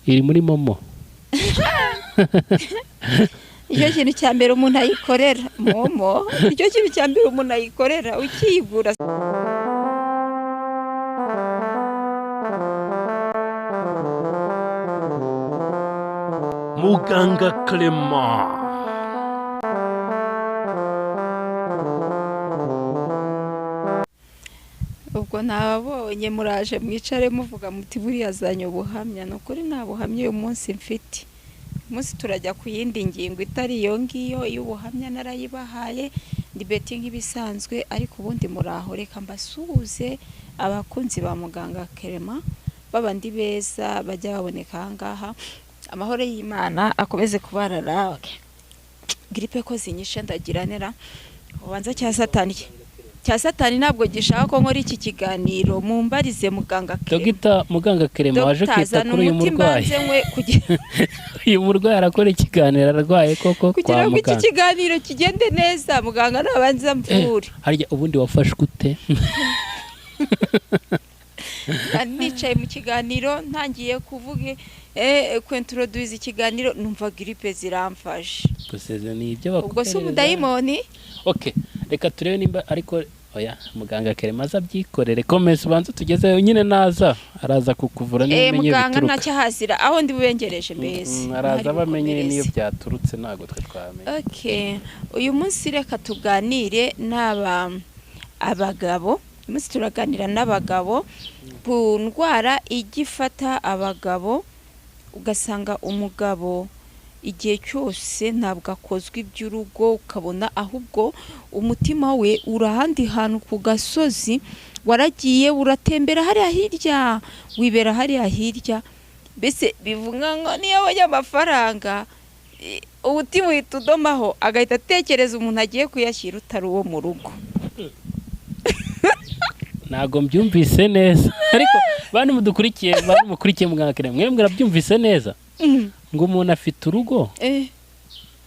iri muri momo. Icyo kintu cya mbere umuntu ayikorera momo, icyo kintu cya mbere umuntu ayikorera ukiyigura. Muganga Clement. Ubwo nababonye muraje mwicare muvuga muti buriya azanye ubuhamya. Nukuri nta buhamya uyu munsi mfite. Umunsi turajya ku yindi ngingo itari iyo ngiyo y'ubuhamya narayibahaye ndi beti nk'ibisanzwe, ariko ubundi muraho reka mbasuhuze abakunzi ba Muganga Clement babandi beza bajya baboneka ahangaha. Amahoro y'Imana akomeze kubarara. Gripe ko zinyishe ndagiranera ubanza cya satani ntabwo gishaka ko nkora iki kiganiro. Mumbarize Muganga Clement. Dogita Muganga Clement waje kwita kuri uyu murwayi. Uyu murwayi arakora ikiganiro ararwaye koko kwa kugira ngo muganga. Iki kiganiro kigende neza muganga nabanza mvure. Harya ubundi wafashwe ute? Nicaye mu kiganiro ntangiye kuvuga kwintroduce ikiganiro numva gripe ziramfashe. Guseze ni ibyo bakoresha. Ubwo se umudayimoni? Okay, reka turebe nimba ariko oya Muganga Clement azabyikorere. Komeza ubanza tugezeyo nyine naza araza kukuvura nimenye bituruka. Muganga ntacyahazira aho ndi bubengereje mbese. Araza bamenye niyo byaturutse nago twe twamenye. Okay, uyu munsi reka tuganire abagabo. Umunsi turaganira n'abagabo ku ndwara igifata abagabo, ugasanga umugabo igihe cyose ntabwo akozwe iby'urugo, ukabona ahubwo umutima we urahandi hantu ku gasozi, waragiye uratembera hariya hirya, wibera hariya hirya. Mbese bivuga ngo niyo abonye amafaranga umutima uhita udomaho agahita atekereza umuntu agiye kuyashyira utari uwo mu rugo. Ntago mbyumvise neza ariko bantu mukurikiye Muganga Clement mwe murabyumvise neza ngo umuntu afite urugo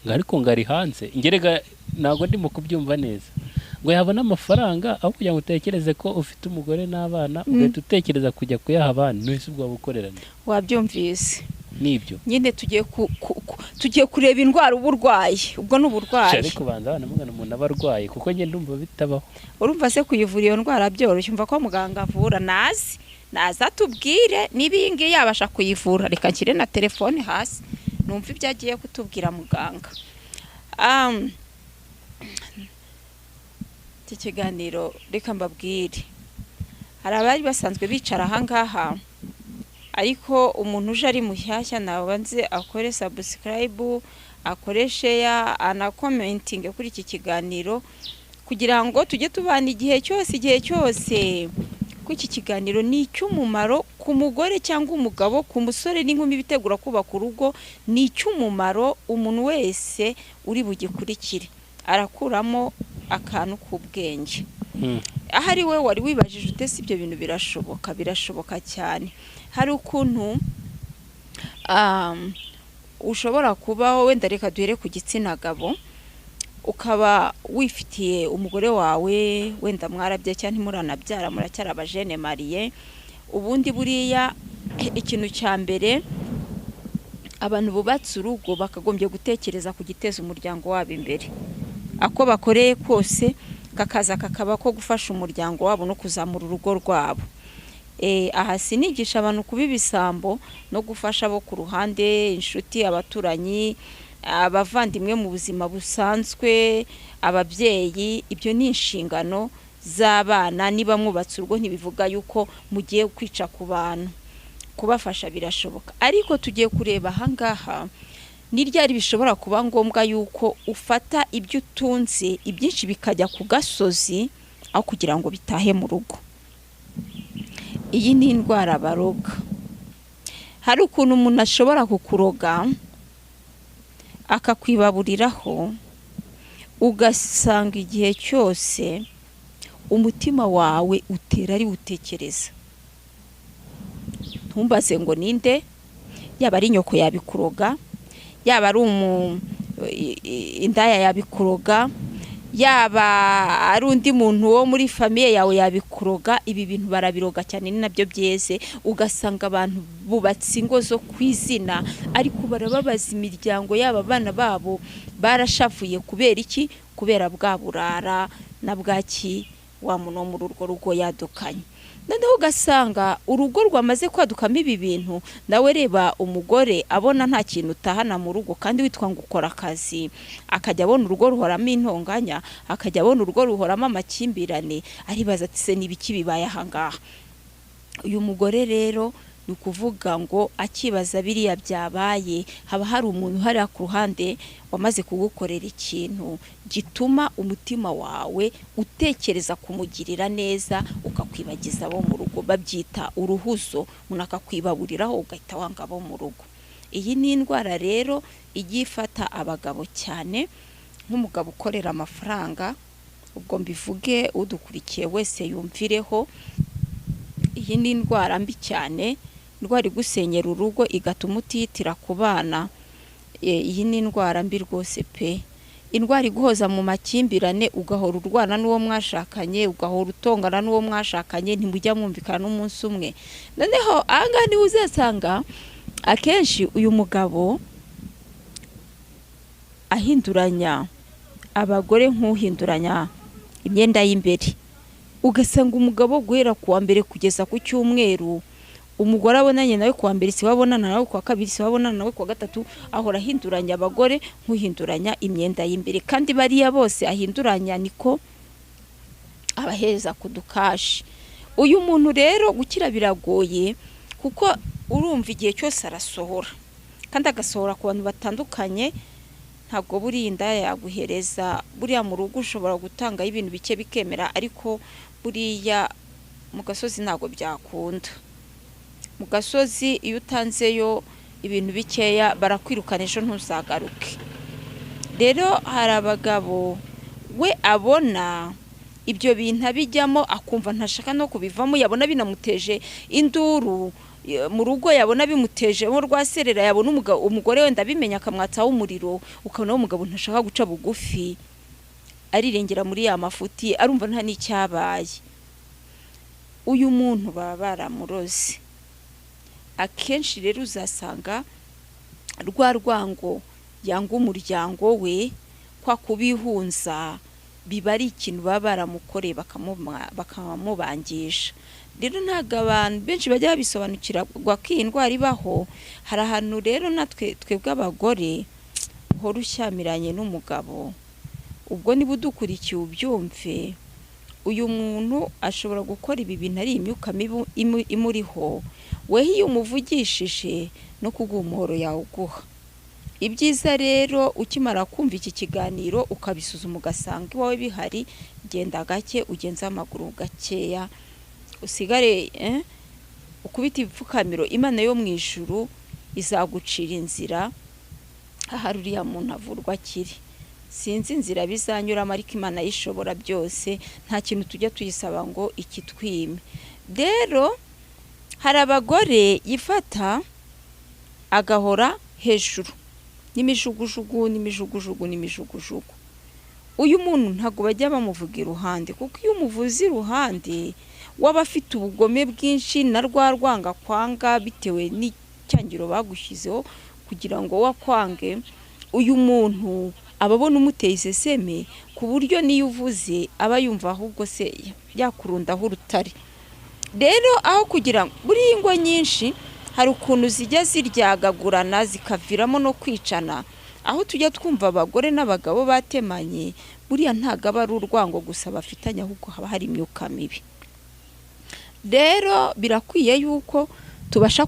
ngo ariko ngari hanze ngerega ntago ndimo kubyumva neza ngo yabona amafaranga aho kugira ngo utekereze ko ufite umugore n'abana ugahita utekereza kujya kuyaha abana n'ese ubwo bukorerane. Wabyumvise nibyo nyine tugiye kureba indwara uburwayi. Ubwo n'uburwayi ariko banza abana mugana umuntu abarwaye kuko nge ndumva bitabaho. Urumva se kuyivura iyo ndwara byoroshye? Umva ko muganga avura naza tubwire nibingi yabasha kuyivura. Reka nshyire na telefone hasi numva ibyo agiye kutubwira muganga. Iki kiganiro reka mbabwire, hari abari basanzwe bicara ahangaha ariko umuntu uje ari mushyashya nabanze akore subscribe, akore share, anakomenting kuri iki kiganiro kugira ngo tujye tubana igihe cyose. Ko iki kiganiro ni icy'umumaro ku mugore cyangwa umugabo, ku musore n'inkumi bitegura kubaka urugo. Ni icy'umumaro umuntu wese uri bugikurikire arakuramo akantu k'ubwenge. Ahari we wari wibajije ute si ibyo bintu birashoboka cyane. Hari ukuntu ushobora kubaho wenda reka duhere ku gitsina gabo, ukaba wifitiye umugore wawe wenda mwarabye cyangwa ntimuranabyara muracyari abajene mariye. Ubundi buriya ikintu cya mbere abantu bubatse urugo bakagombye gutekereza ku giteza umuryango wabo imbere. Ako bakoreye kose kakaza kakaba ko gufasha umuryango wabo no kuzamura urugo rwabo. Aha sinigisha abantu kuba ibisambo no gufasha abo ku ruhande, inshuti, abaturanyi, abavandimwe mu buzima busanzwe, ababyeyi. Ibyo ni inshingano z'abana. Niba mwubatse urugo ntibivuga yuko mugiye kwica ku bantu. Kubafasha birashoboka, ariko tugiye kureba ahangaha ni ryari bishobora kuba ngombwa yuko ufata ibyo utunze ibyinshi bikajya ku gasozi aho kugira ngo bitahe mu rugo. Iyi ni indwara baroga. Hari ukuntu umuntu ashobora kukuroga akakwibaburiraho, ugasanga igihe cyose umutima wawe utera ari utekereza. Ntumbaze ngo ninde, yaba ari nyoko yabikuroga, yaba ari indaya yabikuroga, yaba ari undi muntu wo muri famiye yawe yabikuroga. Ibi bintu barabiroga cyane, ni nabyo byeze, ugasanga abantu bubatse ingo zo kwizina ariko barababaza imiryango yaba abana babo barashavuye. Kubera iki? Kubera bwa burara na bwaki wa muntu wo muri urwo rugo yadukanye. Noneho ugasanga urugo rwamaze kwadukamo ibi bintu, nawe reba umugore abona nta kintu utahana mu rugo kandi witwa ngo ukora akazi, akajya abona urugo ruhoramo intonganya, akajya abona urugo ruhoramo amakimbirane, aribaza ati se n'ibiki bibaye ahangaha. Uyu mugore rero ni ukuvuga ngo akibaza biriya byabaye, haba hari umuntu hariya ku ruhande wamaze kugukorera ikintu gituma umutima wawe utekereza kumugirira neza, ukakwibagiza abo mu rugo. Babyita uruhuzo, umuntu akakwibaburiraho ugahita wanga abo mu rugo. Iyi ni indwara rero igiye ifata abagabo cyane. Nk'umugabo ukorera amafaranga, ubwo mbivuge udukurikiye wese yumvireho, iyi ni indwara mbi cyane, indwara igusenyera urugo igatuma utitira ku bana. Iyi ni indwara mbi rwose pe. Indwara iguhoza mu makimbirane, ugahora urwana n'uwo mwashakanye, ugahora utongana n'uwo mwashakanye, ntimujya mwumvikana n'umunsi umwe. Noneho ahangaha niho uzasanga akenshi uyu mugabo ahinduranya abagore nk'uhinduranya imyenda y'imbere. Ugasanga umugabo guhera kuwa mbere kugeza ku cyumweru, umugore abonanye nawe kuwa mbere, si babonana nawe kuwa kabiri, si babonana nawe kuwa gatatu, ahora ahinduranya abagore nk'uhinduranya imyenda y'imbere. Kandi bariya bose ahinduranya niko abaheza kudukashi. Uyu muntu rero gukira biragoye, kuko urumva igihe cyose arasohora, kandi agasohora ku bantu batandukanye. Ntabwo burinda yaguhereza, buriya mu rugo ushobora gutanga ibintu bike bikemera, ariko buriya mu gasozi ntabwo byakunda. Mu gasozi iyo utanzeyo ibintu bikeya barakwirukana, ejo ntuzagaruke. Rero hari abagabo we abona ibyo bintu abijyamo akumva ntashaka no kubivamo, yabona binamuteje induru mu rugo, yabona bimutejemo rwaserera, yabona umugore wenda bimenya akamwatsaho umuriro, ukabona umugabo ntashaka guca bugufi, arirengera muri ya mafuti, arumva nta n'icyabaye. Uyu muntu baba baramuroze. Akenshi rero uzasanga rwa rwango yanga umuryango we, kwa kubihunza, biba ari ikintu baba baramukoreye bakamubangisha. Rero ntabwo abantu benshi bajya babisobanukira ko iyi ndwara ibaho. Hari ahantu rero natwe twebwe abagore uhora ushyamiranye n'umugabo, ubwo niba udukurikiye ubyumve, uyu muntu ashobora gukora ibi bintu ari imyuka mibi imuriho, weho iyo umuvugishije no kuguha umuhoro yawuguha. Ibyiza rero ukimara kumva iki kiganiro ukabisuzuma ugasanga iwawe bihari, genda gake, ugenza amaguru gakeya, usigare ukubita ibipfukamiro. Imana yo mu ijuru izagucira inzira ahari uriya muntu avurwa akiri. Sinzi inzira bizanyuramo, ariko Imana yishobora byose, nta kintu tujya tuyisaba ngo ikitwime. Rero hari abagore yifata agahora hejuru n'imijugujugu. Uyu muntu ntabwo bajya bamuvuga iruhande, kuko iyo umuvuze iruhande waba afite ubugome bwinshi na rwa rwanga kwanga, bitewe n'icyangiro bagushyizeho kugira ngo wakwange. Uyu muntu aba abona umuteye iseseme, ku buryo niyo uvuze aba yumva ahubwo se yakurundaho urutare. Rero aho kugira ngo buri ingo nyinshi hari ukuntu zijya ziryagagurana zikaviramo no kwicana, aho tujya twumva abagore n'abagabo batemanye, buriya ntago aba ari urwango gusa bafitanye, ahubwo haba hari imyuka mibi. Rero birakwiye yuko tukabasha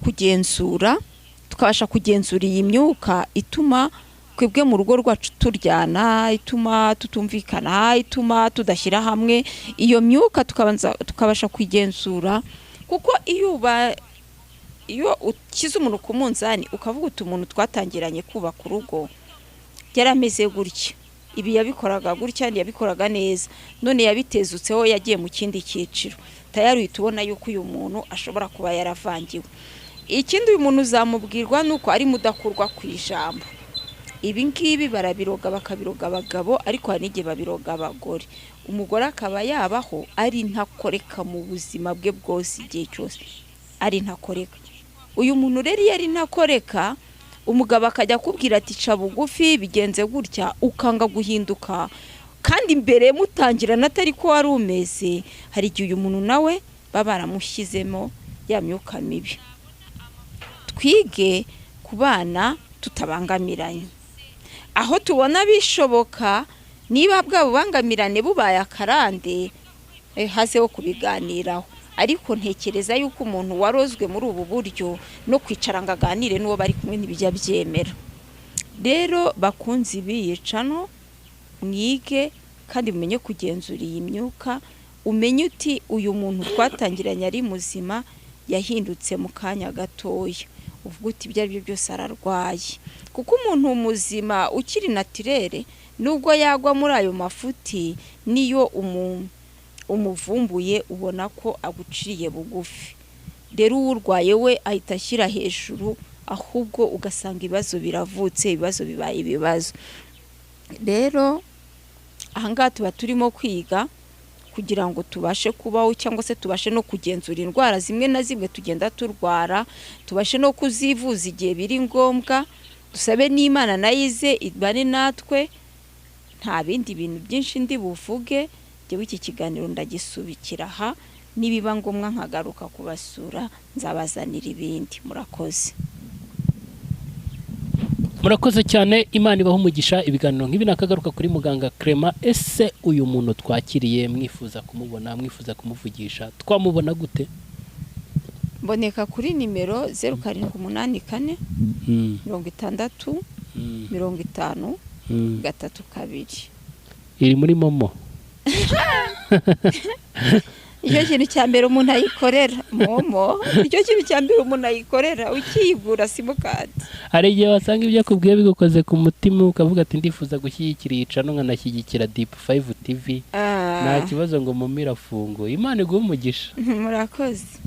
kugenzura iyi myuka ituma twebwe mu rugo rwacu turyana, ituma tutumvikana, ituma tudashyira hamwe. Iyo myuka tukabasha kwigenzura, kuko iyo ukize umuntu ku munzani ukavuga uti umuntu twatangiranye kubaka urugo yarameze gutya, ibi yabikoraga gutya, yabikoraga neza, none yabitezutseho yagiye mu kindi cyiciro, tayari tubona yuko uyu muntu ashobora kuba yaravangiwe. Ikindi uyu muntu uzamubwirwa nuko ari mudakurwa ku ijambo. ibi ngibi barabiroga bakabiroga abagabo, ariko hari n'igihe babiroga abagore. Umugore akaba yabaho ari ntakoreka mu buzima bwe bwose, igihe cyose ari ntakoreka. Uyu muntu rero iyo ari ntakoreka, umugabo akajya akubwira ati ca bugufi bigenze gutya, ukanga guhinduka, kandi mbere mutangirana atari ko wari umeze, hari igihe uyu muntu nawe baba baramushyizemo ya myuka mibi. Twige kubana tutabangamiranye, aho tubona bishoboka, niba bwa bubangamirane bubaye akarande, hazeho kubiganiraho. Ariko ntekereza yuko umuntu warozwe muri ubu buryo no kwicara ngo aganire n'uwo bari kumwe ntibijya byemera. Rero bakunzi biyicano, mwige kandi mumenye kugenzura iyi myuka, umenye uti uyu muntu twatangiranye ari muzima yahindutse mu kanya gatoya, uvuga uti ibyo ari byo byose ararwaye. Kuko umuntu muzima ukiri natirere, nubwo yagwa muri ayo mafuti, niyo umuvumbuye ubona ko aguciye bugufi. Rero urwaye we ahita ashyira hejuru, ahubwo ugasanga ibibazo biravutse, ibibazo bibaye ibibazo. Rero ahangaha tuba turimo kwiga kugira ngo tubashe kubaho, cyangwa se tubashe no kugenzura indwara zimwe na zimwe tugenda turwara, tubashe no kuzivuza igihe biri ngombwa. Dusabe n'Imana nayize ibane natwe, nta bindi bintu byinshi ndi buvuge. Jewe iki kiganiro ndagisubikira aha, nibiba ngombwa nkagaruka kubasura nzabazanira ibindi. Murakoze. Murakoze cyane, Imana ibaho umugisha. Ibiganiro nk'ibi nakagaruka kuri muganga Clement. Ese uyu muntu twakiriye mwifuza kumubona, mwifuza kumuvugisha, twamubona gute? Mboneka kuri nimero 0784 60 50 32. Iri muri Momo. Icyo kintu cya mbere umuntu ayikorera Momo, icyo kintu cya mbere umuntu ayikorera ukiyigura simukadi. Hari igihe wasanga ibyo akubwiye bigukoze ku mutima, ukavuga ati ndifuza gushyigikira iyicano nkanashyigikira Deep 5 TV. Nta kibazo ngo mumira fungo. Imana iguhe umugisha. Murakoze.